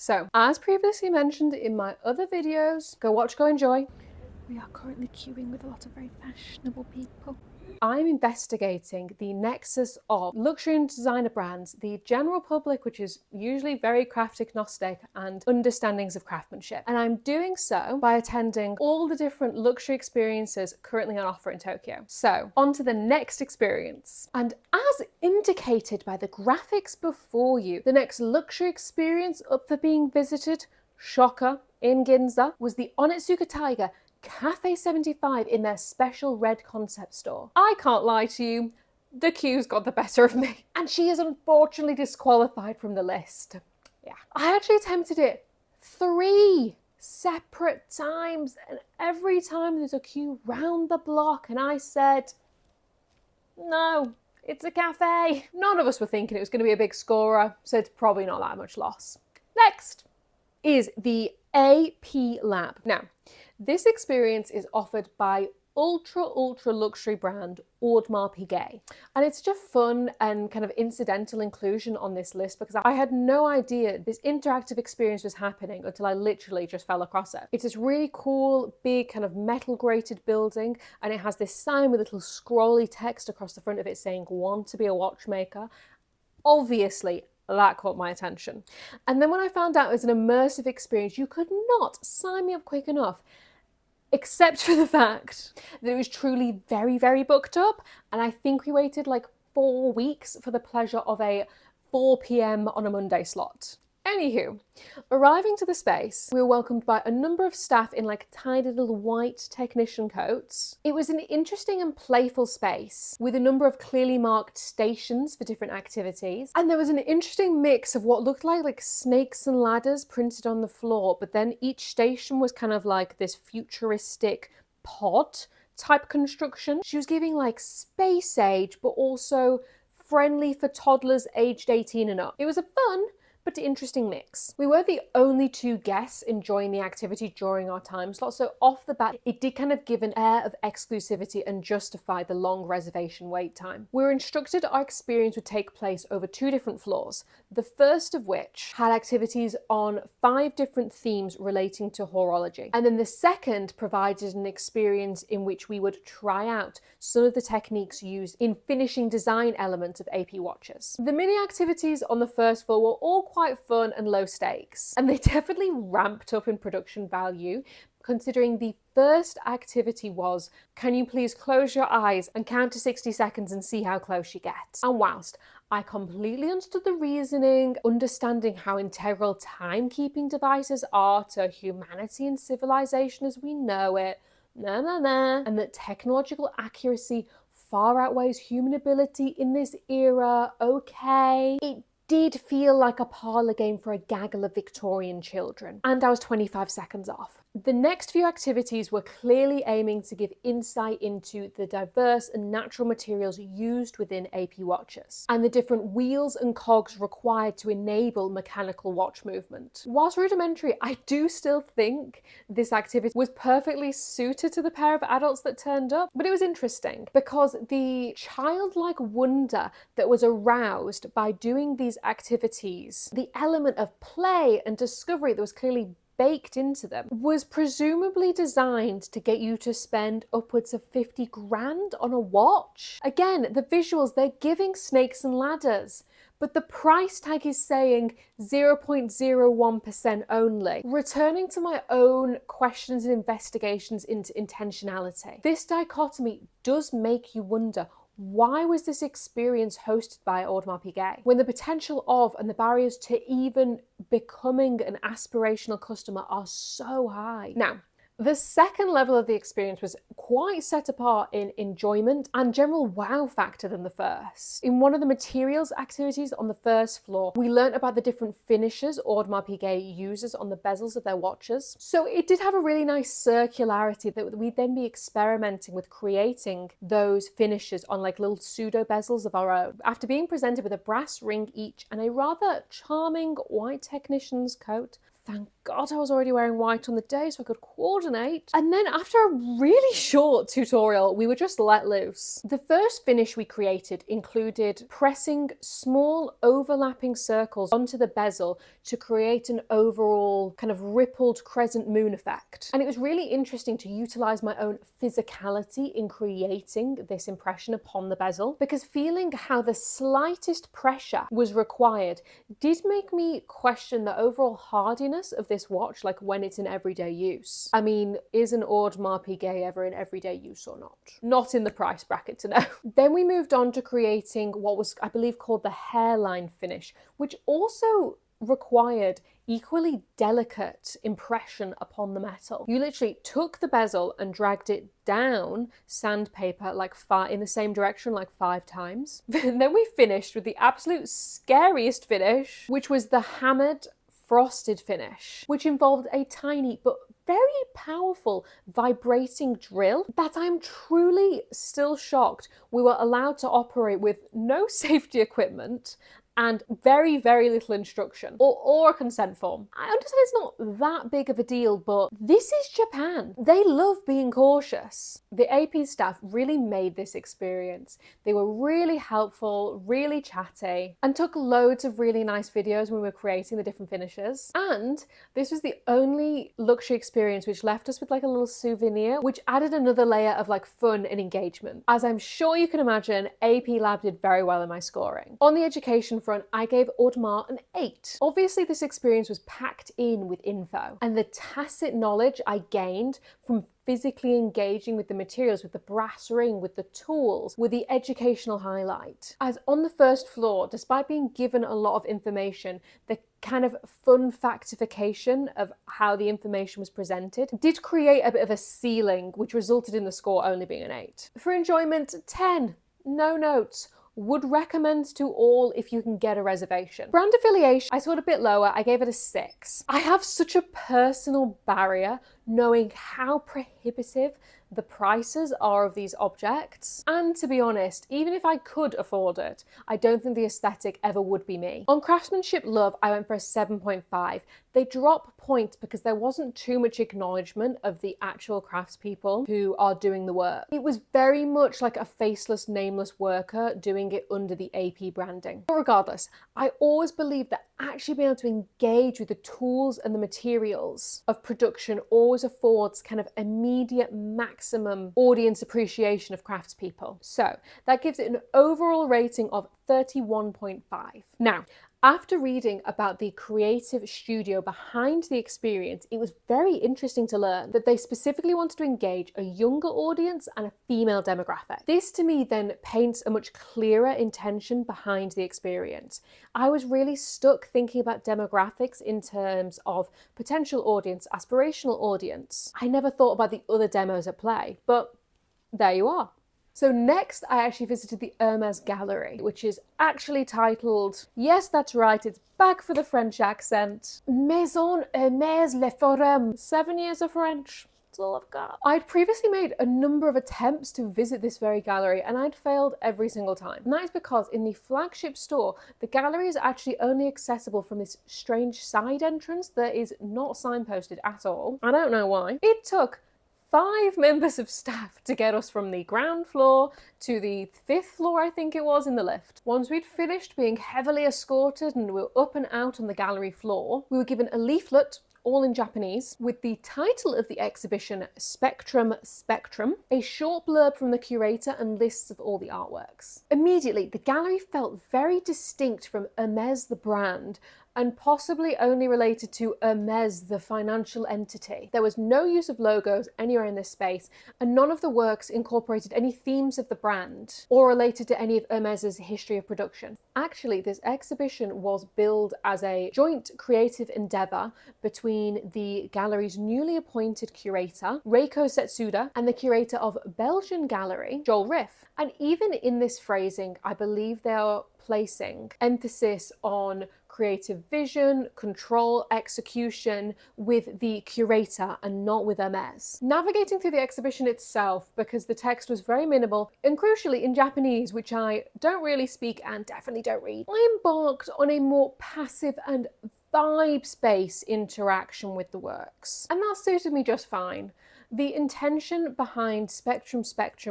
So, as previously mentioned in my other videos, go watch, go enjoy. We are currently queuing with a lot of very fashionable people. I'm investigating the nexus of luxury and designer brands, the general public, which is usually very craft agnostic, and understandings of craftsmanship. And I'm doing so by attending all the different luxury experiences currently on offer in Tokyo. So, on to the next experience. And as indicated by the graphics before you, the next luxury experience up for being visited, shocker, in Ginza, was the ONITSUKA Tiger Cafe 75 in their special red concept store. I can't lie to you, the queue's got the better of me. And she is unfortunately disqualified from the list. Yeah. I actually attempted it 3 separate times, and every time there's a queue round the block, and I said, no, it's a cafe. None of us were thinking it was going to be a big scorer, so it's probably not that much loss. Next is the AP Lab. Now, this experience is offered by ultra luxury brand Audemars Piguet, and it's just fun and kind of incidental inclusion on this list because I had no idea this interactive experience was happening until I literally just fell across it. It's this really cool big kind of metal grated building, and it has this sign with little scrolly text across the front of it saying "Want to be a watchmaker?" Obviously that caught my attention. And then when I found out it was an immersive experience, you could not sign me up quick enough, except for the fact that it was truly very booked up. And I think we waited like 4 weeks for the pleasure of a 4 p.m. on a Monday slot. Anywho, arriving to the space, we were welcomed by a number of staff in like tiny little white technician coats. It was an interesting and playful space with a number of clearly marked stations for different activities. And there was an interesting mix of what looked like snakes and ladders printed on the floor, but then each station was kind of like this futuristic pod type construction. She was giving like space age, but also friendly for toddlers aged 18 and up. It was a fun but interesting mix. We were the only 2 guests enjoying the activity during our time slot, so off the bat, it did kind of give an air of exclusivity and justify the long reservation wait time. We were instructed our experience would take place over 2 different floors, the first of which had activities on 5 different themes relating to horology. And then the second provided an experience in which we would try out some of the techniques used in finishing design elements of AP watches. The mini activities on the first floor were all quite fun and low stakes, and they definitely ramped up in production value, considering the first activity was, can you please close your eyes and count to 60 seconds and see how close you get? And whilst I completely understood the reasoning, understanding how integral timekeeping devices are to humanity and civilization as we know it, and that technological accuracy far outweighs human ability in this era, okay, it did feel like a parlour game for a gaggle of Victorian children, and I was 25 seconds off. The next few activities were clearly aiming to give insight into the diverse and natural materials used within AP watches, and the different wheels and cogs required to enable mechanical watch movement. Whilst rudimentary, I do still think this activity was perfectly suited to the pair of adults that turned up, but it was interesting because the childlike wonder that was aroused by doing these activities, the element of play and discovery that was clearly baked into them, was presumably designed to get you to spend upwards of 50 grand on a watch. Again, the visuals, they're giving snakes and ladders, but the price tag is saying 0.01% only. Returning to my own questions and investigations into intentionality, this dichotomy does make you wonder, why was this experience hosted by Audemars Piguet when the potential of and the barriers to even becoming an aspirational customer are so high? Now, the second level of the experience was quite set apart in enjoyment and general wow factor than the first. In one of the materials activities on the first floor, we learnt about the different finishes Audemars Piguet uses on the bezels of their watches. So it did have a really nice circularity that we'd then be experimenting with creating those finishes on like little pseudo bezels of our own. After being presented with a brass ring each and a rather charming white technician's coat, Thank God I was already wearing white on the day so I could coordinate. And then after a really short tutorial, we were just let loose. The first finish we created included pressing small overlapping circles onto the bezel to create an overall kind of rippled crescent moon effect. And it was really interesting to utilize my own physicality in creating this impression upon the bezel, because feeling how the slightest pressure was required did make me question the overall hardiness of this watch, like when it's in everyday use. I mean, is an Audemars Piguet ever in everyday use or not? Not in the price bracket to know. Then we moved on to creating what was, I believe, called the hairline finish, which also required equally delicate impression upon the metal. You literally took the bezel and dragged it down sandpaper like in the same direction like 5 times. And then we finished with the absolute scariest finish, which was the hammered frosted finish, which involved a tiny but very powerful vibrating drill that I'm truly still shocked we were allowed to operate with no safety equipment and very, very little instruction or a consent form. I understand it's not that big of a deal, but this is Japan. They love being cautious. The AP staff really made this experience. They were really helpful, really chatty, and took loads of really nice videos when we were creating the different finishes. And this was the only luxury experience which left us with like a little souvenir, which added another layer of like fun and engagement. As I'm sure you can imagine, AP Lab did very well in my scoring. On the education front, I gave Audemars an 8. Obviously, this experience was packed in with info, and the tacit knowledge I gained from physically engaging with the materials, with the brass ring, with the tools, were the educational highlight. As on the first floor, despite being given a lot of information, the kind of fun factification of how the information was presented did create a bit of a ceiling, which resulted in the score only being an 8. For enjoyment, 10. No notes. Would recommend to all if you can get a reservation. Brand affiliation, I scored a bit lower. I gave it a 6. I have such a personal barrier knowing how prohibitive the prices are of these objects. And to be honest, even if I could afford it, I don't think the aesthetic ever would be me. On craftsmanship love, I went for a 7.5. They drop points because there wasn't too much acknowledgement of the actual craftspeople who are doing the work. It was very much like a faceless, nameless worker doing it under the AP branding. But regardless, I always believe that actually being able to engage with the tools and the materials of production always affords kind of immediate maximum audience appreciation of craftspeople. So that gives it an overall rating of 31.5. Now, after reading about the creative studio behind the experience, it was very interesting to learn that they specifically wanted to engage a younger audience and a female demographic. This to me then paints a much clearer intention behind the experience. I was really stuck thinking about demographics in terms of potential audience, aspirational audience. I never thought about the other demos at play, but there you are. So next, I actually visited the Hermes Gallery, which is actually titled, yes, that's right, it's back for the French accent, Maison Hermes Le Forum. 7 years of French. That's all I've got. I'd previously made a number of attempts to visit this very gallery and I'd failed every single time. And that is because in the flagship store, the gallery is actually only accessible from this strange side entrance that is not signposted at all. I don't know why. It took 5 members of staff to get us from the ground floor to the 5th floor, I think it was, in the lift. Once we'd finished being heavily escorted and we were up and out on the gallery floor, we were given a leaflet, all in Japanese, with the title of the exhibition, Spectrum, a short blurb from the curator and lists of all the artworks. Immediately, the gallery felt very distinct from Hermes the brand, and possibly only related to Hermes, the financial entity. There was no use of logos anywhere in this space, and none of the works incorporated any themes of the brand or related to any of Hermes's history of production. Actually, this exhibition was billed as a joint creative endeavor between the gallery's newly appointed curator, Reiko Setsuda, and the curator of Belgian Gallery, Joel Riff. And even in this phrasing, I believe they are placing emphasis on creative vision, control, execution with the curator and not with Hermes. Navigating through the exhibition itself, because the text was very minimal and crucially in Japanese, which I don't really speak and definitely don't read, I embarked on a more passive and vibes-based interaction with the works. And that suited me just fine. The intention behind Spectrum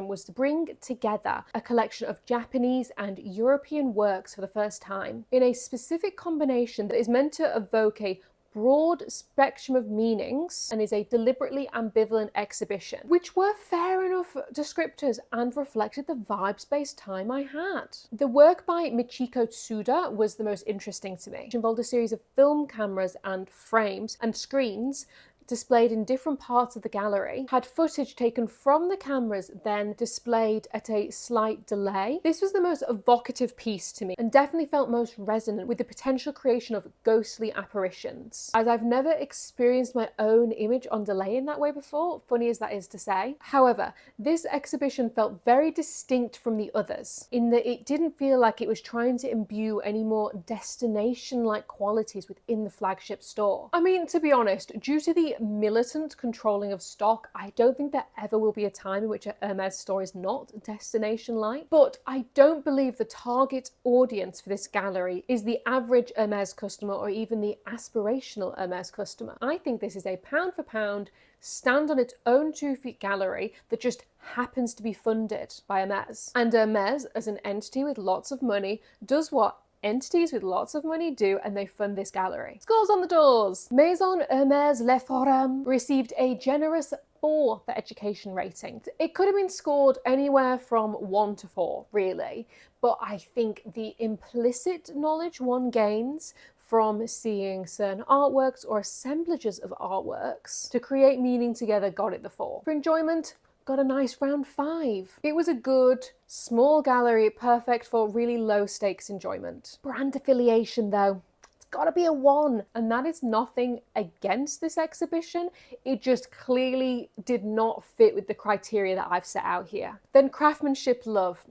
was to bring together a collection of Japanese and European works for the first time in a specific combination that is meant to evoke a broad spectrum of meanings and is a deliberately ambivalent exhibition, which were fair enough descriptors and reflected the vibes-based time I had. The work by Michiko Tsuda was the most interesting to me. It involved a series of film cameras and frames and screens displayed in different parts of the gallery, had footage taken from the cameras then displayed at a slight delay. This was the most evocative piece to me and definitely felt most resonant with the potential creation of ghostly apparitions, as I've never experienced my own image on delay in that way before, funny as that is to say. However, this exhibition felt very distinct from the others in that it didn't feel like it was trying to imbue any more destination-like qualities within the flagship store. I mean, to be honest, due to the militant controlling of stock, I don't think there ever will be a time in which a Hermes store is not destination-like. But I don't believe the target audience for this gallery is the average Hermes customer or even the aspirational Hermes customer. I think this is a pound for pound, stand on its own 2 feet gallery that just happens to be funded by Hermes. And Hermes, as an entity with lots of money, does what entities with lots of money do, and they fund this gallery. Scores on the doors. Maison Hermes Le Forum received a generous 4 for education rating. It could have been scored anywhere from 1 to 4, really, but I think the implicit knowledge one gains from seeing certain artworks or assemblages of artworks to create meaning together got it the 4. For enjoyment, got a nice round 5. It was a good, small gallery, perfect for really low stakes enjoyment. Brand affiliation though, it's gotta be a 1. And that is nothing against this exhibition, it just clearly did not fit with the criteria that I've set out here. Then craftsmanship love,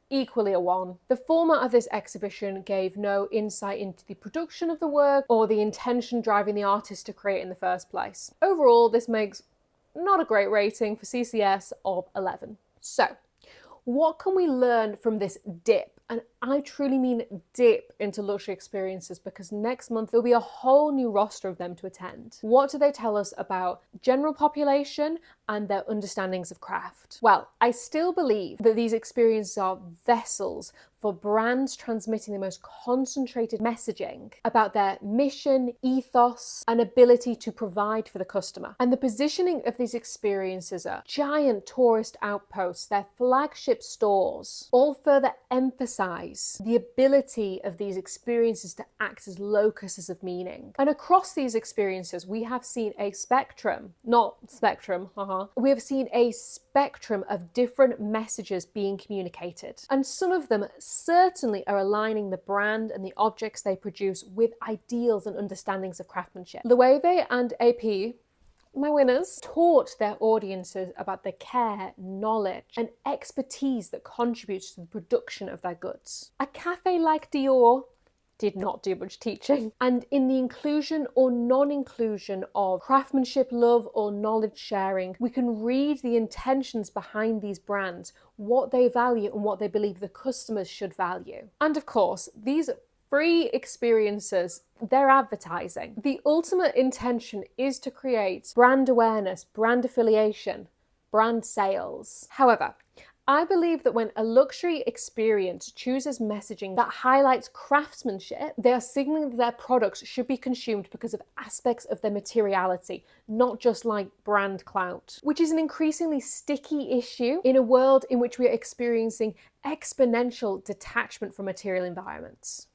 equally a 1. The format of this exhibition gave no insight into the production of the work or the intention driving the artist to create in the first place. Overall, this makes not a great rating for CCS of 11. So, what can we learn from this dip? And I truly mean dip into luxury experiences, because next month there'll be a whole new roster of them to attend. What do they tell us about general population and their understandings of craft? Well, I still believe that these experiences are vessels for brands transmitting the most concentrated messaging about their mission, ethos, and ability to provide for the customer. And the positioning of these experiences are giant tourist outposts, their flagship stores, all further emphasize the ability of these experiences to act as locuses of meaning. And across these experiences, we have seen a spectrum, not spectrum, we have seen a spectrum of different messages being communicated. And some of them certainly are aligning the brand and the objects they produce with ideals and understandings of craftsmanship. Loewe and AP, my winners, taught their audiences about the care, knowledge, and expertise that contributes to the production of their goods. A cafe like Dior did not do much teaching. And in the inclusion or non-inclusion of craftsmanship love or knowledge sharing, we can read the intentions behind these brands, what they value and what they believe the customers should value. And of course, these free experiences, they're advertising. The ultimate intention is to create brand awareness, brand affiliation, brand sales. However, I believe that when a luxury experience chooses messaging that highlights craftsmanship, they are signaling that their products should be consumed because of aspects of their materiality, not just like brand clout, which is an increasingly sticky issue in a world in which we are experiencing exponential detachment from material environments.